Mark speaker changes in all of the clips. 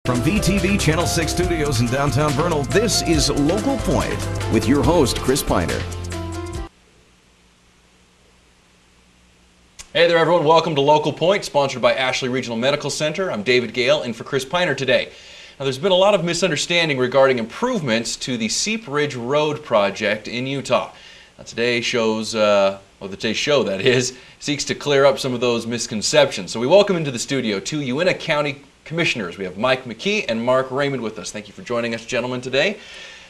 Speaker 1: From VTV Channel 6 Studios in downtown Vernal, this is Local Point with your host, Chris Piner.
Speaker 2: Hey there, everyone. Welcome to Local Point, sponsored by Ashley Regional Medical Center. I'm David Gale, in for Chris Piner today. Now, there's been a lot of misunderstanding regarding improvements to the Seep Ridge Road project in Utah. Now, today's show, that is, seeks to clear up some of those misconceptions. So we welcome into the studio two Uintah County Commissioners. We have Mike McKee and Mark Raymond with us. Thank you for joining us, gentlemen, today.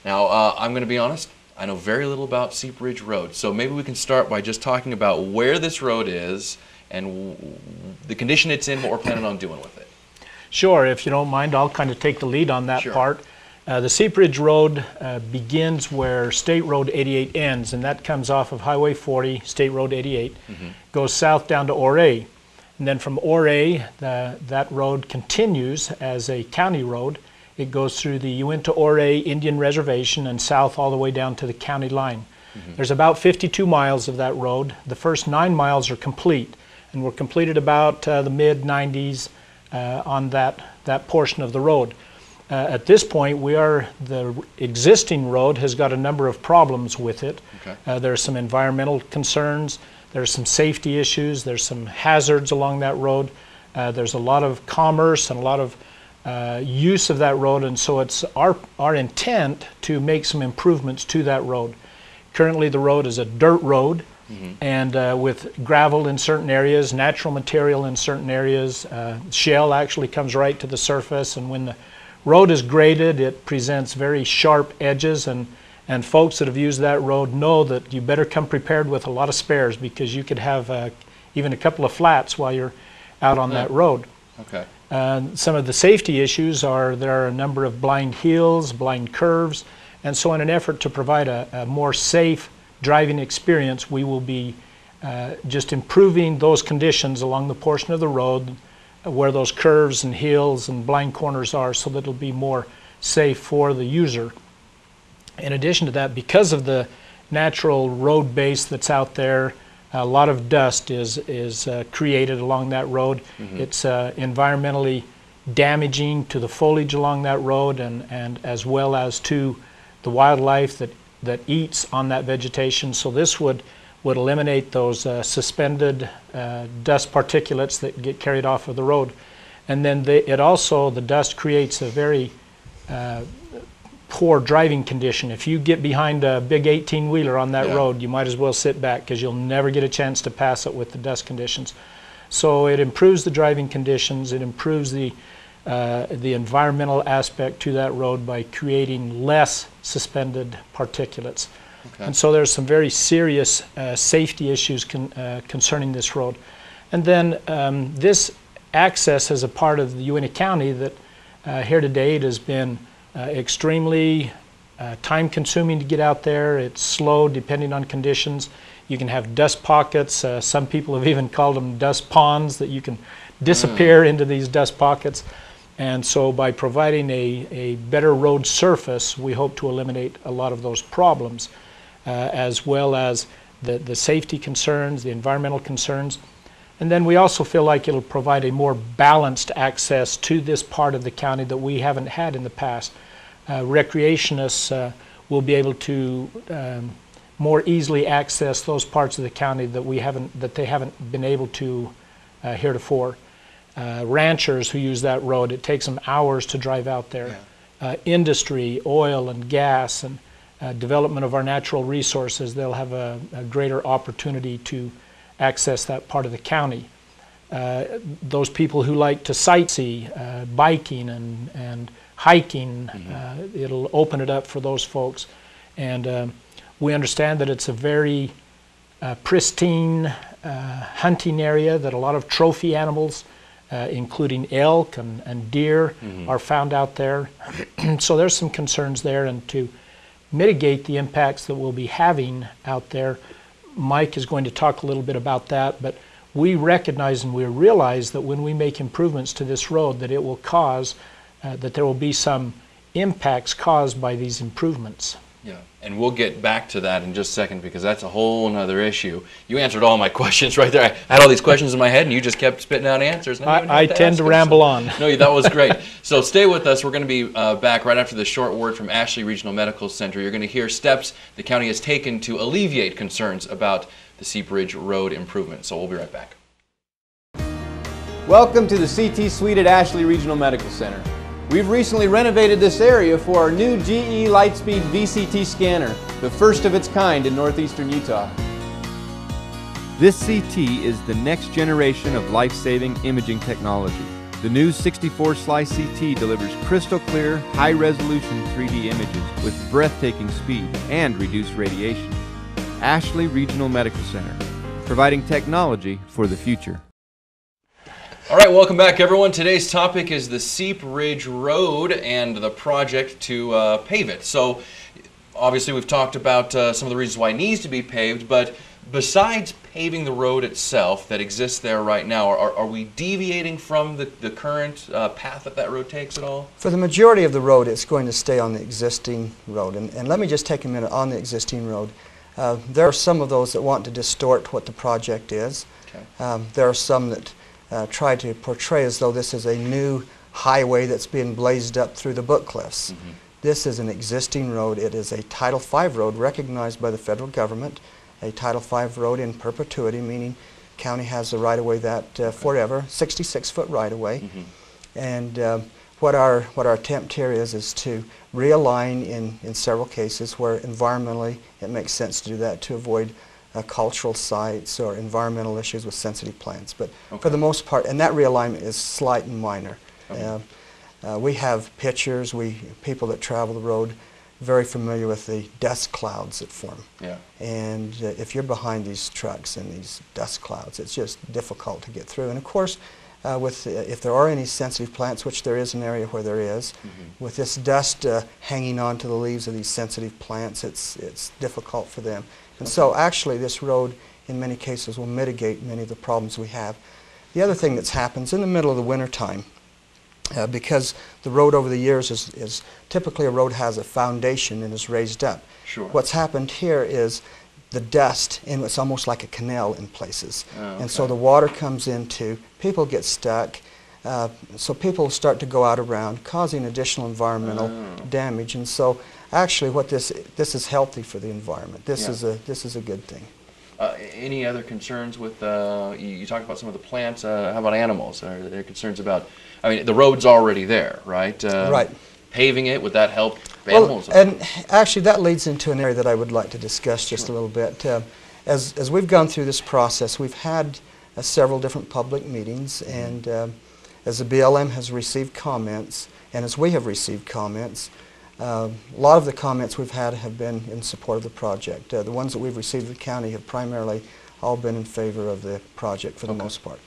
Speaker 2: Now, I'm going to be honest, I know very little about Seep Ridge Road, so maybe we can start by just talking about where this road is and the condition it's in, what we're planning on doing with it.
Speaker 3: Sure, if you don't mind, I'll kind of take the lead on that part. The Seep Ridge Road begins where State Road 88 ends, and that comes off of Highway 40, State Road 88, goes south down to Ouray. And then from Ouray, that road continues as a county road. It goes through the Uintah-Ouray Indian Reservation and south all the way down to the county line. There's about 52 miles of that road. The first 9 miles are complete, and we're completed about the mid-90s on that portion of the road. At this point, the existing road has got a number of problems with it. There are some environmental concerns. There's some safety issues. There's some hazards along that road. There's a lot of commerce and a lot of use of that road, and so it's our intent to make some improvements to that road. Currently, the road is a dirt road, and with gravel in certain areas, natural material in certain areas. Shell actually comes right to the surface, and when the road is graded, it presents very sharp edges, and folks that have used that road know that you better come prepared with a lot of spares, because you could have even a couple of flats while you're out on that road. Some of the safety issues are there are a number of blind hills, blind curves, and so in an effort to provide a more safe driving experience, we will be just improving those conditions along the portion of the road where those curves and hills and blind corners are, so that it'll be more safe for the user. In addition to that, because of the natural road base that's out there, a lot of dust is created along that road. It's environmentally damaging to the foliage along that road, and as well as to the wildlife that eats on that vegetation. So this would eliminate those suspended dust particulates that get carried off of the road. And then the dust creates a very poor driving condition. If you get behind a big 18-wheeler on that road, you might as well sit back, because you'll never get a chance to pass it with the dust conditions. So it improves the driving conditions. It improves the environmental aspect to that road by creating less suspended particulates. And so there's some very serious safety issues concerning this road. And then this access as a part of the Uintah County that here to date has been extremely time-consuming to get out there. It's slow depending on conditions. You can have dust pockets. Some people have even called them dust ponds, that you can disappear into these dust pockets. And so by providing a better road surface, we hope to eliminate a lot of those problems, as well as the safety concerns, the environmental concerns. And then we also feel like it'll provide a more balanced access to this part of the county that we haven't had in the past. Recreationists will be able to more easily access those parts of the county that they haven't been able to heretofore. Ranchers who use that road, it takes them hours to drive out there. Industry, oil and gas, and development of our natural resources, they'll have a greater opportunity to access that part of the county. Those people who like to sightsee, biking and hiking, it'll open it up for those folks. And we understand that it's a very pristine hunting area, that a lot of trophy animals, including elk and deer, are found out there. So there's some concerns there, and to mitigate the impacts that we'll be having out there, Mike is going to talk a little bit about that, but we recognize and we realize that when we make improvements to this road, that it will cause, that there will be some impacts caused by these improvements.
Speaker 2: And we'll get back to that in just a second because that's a whole nother issue. You answered all my questions right there. I had all these questions in my head and you just kept spitting out answers.
Speaker 3: I tend to ramble on.
Speaker 2: No, that was great. So stay with us. We're going to be back right after this short word from Ashley Regional Medical Center. You're going to hear steps the county has taken to alleviate concerns about the Seep Ridge Road improvement. So we'll be right back.
Speaker 4: Welcome to the CT Suite at Ashley Regional Medical Center. We've recently renovated this area for our new GE Lightspeed VCT scanner, the first of its kind in northeastern Utah. This CT is the next generation of life-saving imaging technology. The new 64-slice CT delivers crystal clear, high-resolution 3D images with breathtaking speed and reduced radiation. Ashley Regional Medical Center, providing technology for the future.
Speaker 2: All right, welcome back, everyone. Today's topic is the Seep Ridge Road and the project to pave it. So, obviously, we've talked about some of the reasons why it needs to be paved, but besides paving the road itself that exists there right now, are we deviating from the current path that road takes at all?
Speaker 5: For the majority of the road, it's going to stay on the existing road. And let me just take a minute on the existing road. There are some of those that want to distort what the project is. Okay. There are some that try to portray as though this is a new highway that's being blazed up through the Book Cliffs. Mm-hmm. This is an existing road. It is a Title V road recognized by the federal government, a Title V road in perpetuity, meaning county has the right-of-way that forever, 66-foot right-of-way. Mm-hmm. And what our attempt here is to realign in several cases where environmentally it makes sense to do that to avoid cultural sites or environmental issues with sensitive plants. But for the most part, and that realignment is slight and minor. Okay. We have pictures, people that travel the road, very familiar with the dust clouds that form. Yeah. And if you're behind these trucks and these dust clouds, it's just difficult to get through. And of course, if there are any sensitive plants, which there is an area where there is, mm-hmm. with this dust hanging on to the leaves of these sensitive plants, it's difficult for them. And so actually this road in many cases will mitigate many of the problems we have. The other thing that's happens in the middle of the winter time, because the road over the years is typically a road has a foundation and is raised up. Sure. What's happened here is the dust, and it's almost like a canal in places. Oh, okay. And so the water comes into, people get stuck, so people start to go out around, causing additional environmental damage. And so actually what this is healthy for the environment. This is a good thing.
Speaker 2: Any other concerns with, you talked about some of the plants, how about animals? Are there concerns about, I mean, the road's already there, right?
Speaker 5: Right.
Speaker 2: Paving it, would that help animals?
Speaker 5: Well, and actually that leads into an area that I would like to discuss just a little bit. As we've gone through this process, we've had several different public meetings, and as the BLM has received comments, and as we have received comments, a lot of the comments we've had have been in support of the project. The ones that we've received in the county have primarily all been in favor of the project for the most part.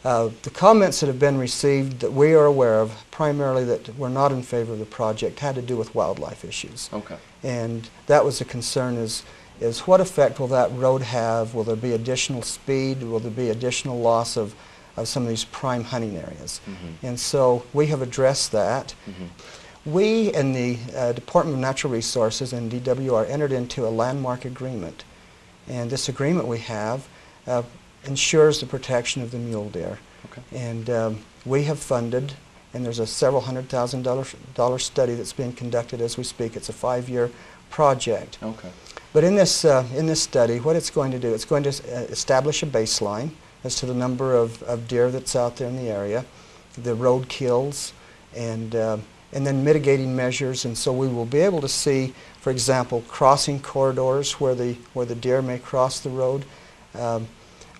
Speaker 5: The comments that have been received that we are aware of, primarily that were not in favor of the project, had to do with wildlife issues. Okay. And that was the concern is what effect will that road have? Will there be additional speed? Will there be additional loss of some of these prime hunting areas? Mm-hmm. And so we have addressed that. Mm-hmm. We and the Department of Natural Resources and DWR entered into a landmark agreement, and this agreement we have ensures the protection of the mule deer. Okay. And we have funded, and there's a several $100,000 study that's being conducted as we speak. It's a 5-year project. Okay. But in this study, what it's going to do, it's going to establish a baseline as to the number of deer that's out there in the area, the road kills, and then mitigating measures. And so we will be able to see, for example, crossing corridors where the deer may cross the road.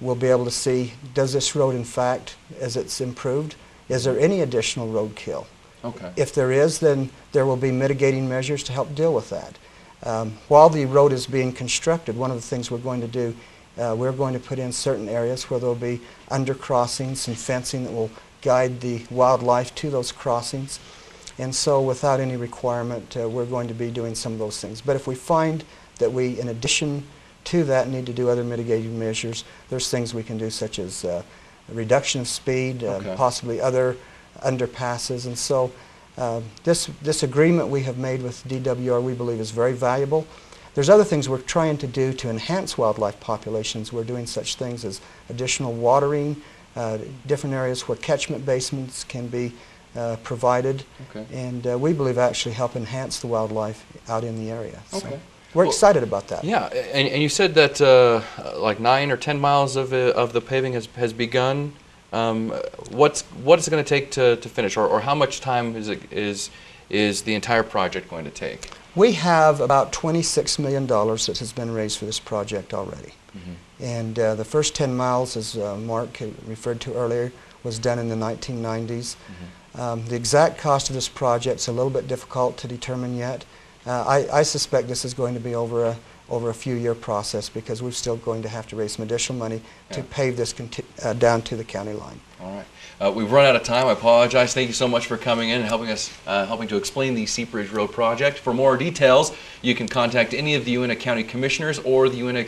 Speaker 5: We'll be able to see, does this road in fact, as it's improved, is there any additional road kill? Okay. If there is, then there will be mitigating measures to help deal with that. While the road is being constructed, one of the things we're going to do, we're going to put in certain areas where there will be undercrossings and fencing that will guide the wildlife to those crossings. And so without any requirement, we're going to be doing some of those things. But if we find that we, in addition to that, need to do other mitigating measures, there's things we can do, such as reduction of speed, possibly other underpasses. And so This agreement we have made with DWR we believe is very valuable. There's other things we're trying to do to enhance wildlife populations. We're doing such things as additional watering, different areas where catchment basins can be provided, and we believe actually help enhance the wildlife out in the area. So we're excited about that.
Speaker 2: Yeah, and you said that like 9 or 10 miles of the paving has begun. What is it going to take to finish, or how much time is the entire project going to take?
Speaker 5: We have about $26 million that has been raised for this project already. And the first 10 miles, as Mark referred to earlier, was done in the 1990s. The exact cost of this project is a little bit difficult to determine yet. I suspect this is going to be over a few-year process because we're still going to have to raise some additional money to pave this down to the county line.
Speaker 2: All right. We've run out of time. I apologize. Thank you so much for coming in and helping to explain the Seep Ridge Road project. For more details, you can contact any of the Uintah County Commissioners or the Uintah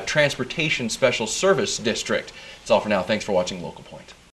Speaker 2: Transportation Special Service District. That's all for now. Thanks for watching Local Point.